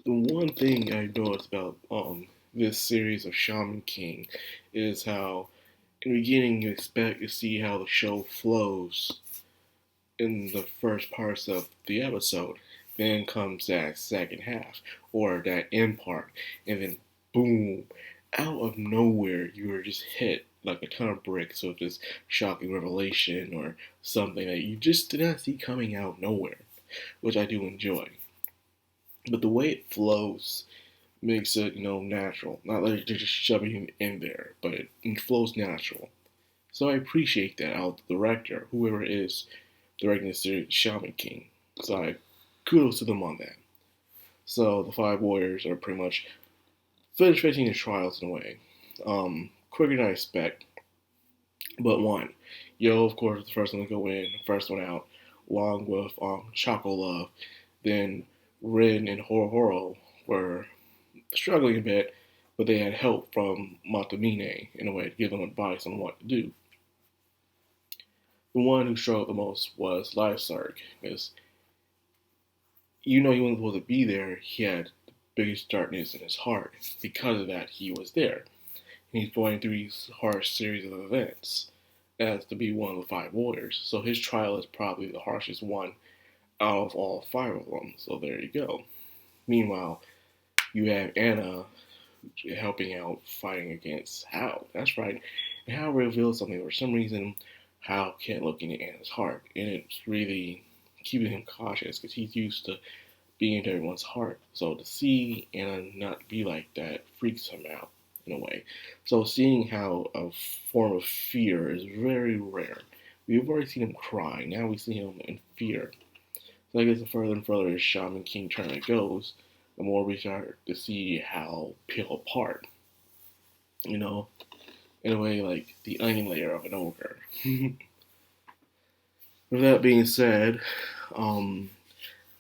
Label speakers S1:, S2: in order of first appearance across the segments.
S1: The one thing I noticed about this series of Shaman King is how in the beginning you expect to see how the show flows in the first parts of the episode. Then comes that second half or that end part, and then boom, out of nowhere you are just hit like a ton of bricks with this shocking revelation or something that you just did not see coming out of nowhere, which I do enjoy. But the way it flows makes it, natural. Not like they're just shoving it in there, but it flows natural. So I appreciate that out of the director, whoever it is directing the series, Shaman King. So I kudos to them on that. So the five warriors are pretty much finished facing their trials in a way. Quicker than I expect, but one. Yo, of course, the first one to go in, first one out, along with Choco Love. Then Rin and Horo Horo were struggling a bit, but they had help from Matamine in a way to give them advice on what to do. The one who struggled the most was Lifesark, because he wasn't supposed to be there, he had the biggest darkness in his heart. Because of that, he was there. And he's going through these harsh series of events as to be one of the five warriors. So his trial is probably the harshest one out of all five of them. So there you go. Meanwhile, you have Anna helping out fighting against Hal. That's right. And Hal reveals something for some reason. Hal can't look into Anna's heart, and it's really keeping him cautious because he's used to being in everyone's heart. So to see Anna not be like that freaks him out in a way. So seeing how a form of fear is very rare. We've already seen him cry. Now we see him in fear. So I guess the further and further Shaman King tournament goes, the more we start to see Hal peel apart. In a way like the onion layer of an ogre. With that being said,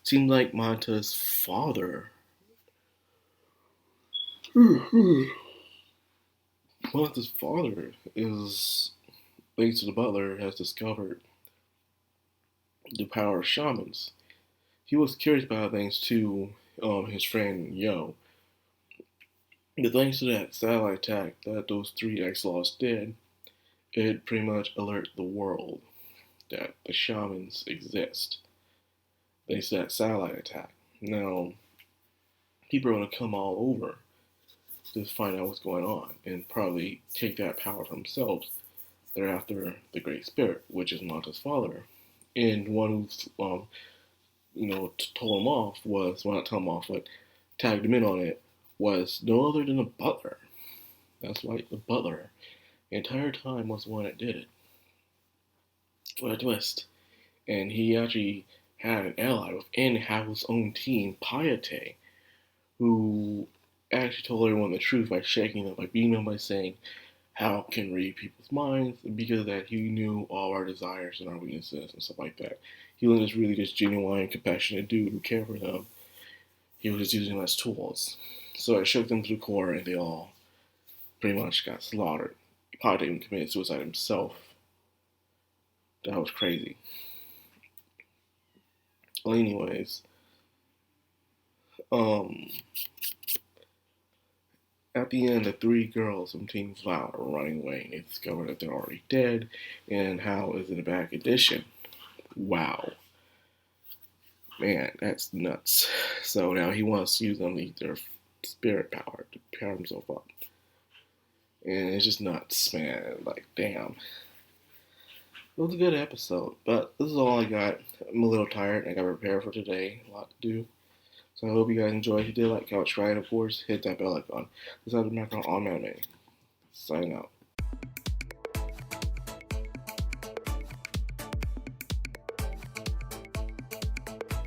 S1: seems like Manta's father. Manta's father is, thanks to the butler, has discovered the power of shamans. He was curious about things to his friend Yo. But thanks to that satellite attack that those three X-Laws did, it pretty much alerted the world that the shamans exist. Thanks to that satellite attack. Now, people are going to come all over to find out what's going on and probably take that power for themselves. They're after the Great Spirit, which is Manta's father. And one who, told him off was, well, not told him off, but tagged him in on it, was no other than the butler. That's right, the butler. The entire time was the one that did it. What a twist. And he actually had an ally within Hal's own team, Piete, who actually told everyone the truth by shaking them, by beating them, by saying Hal can read people's minds, and because of that, he knew all our desires and our weaknesses and stuff like that. He wasn't just really just genuine, compassionate dude who cared for them. He was just using them as tools. So it shook them to the core, and they all pretty much got slaughtered. Piete even committed suicide himself. That was crazy. Well, anyways, at the end, the three girls from Team Flower are running away, and they discover that they're already dead, and Hal is in the back edition. Wow. Man, that's nuts. So now he wants to use their spirit power to power himself up. And it's just nuts, man. Like, damn. It was a good episode, but this is all I got. I'm a little tired. I got to prepare for today. A lot to do. So I hope you guys enjoyed. If you did, like, comment, subscribe, of course, hit that bell icon. This is the Madcrownxox on Anime. Signing out.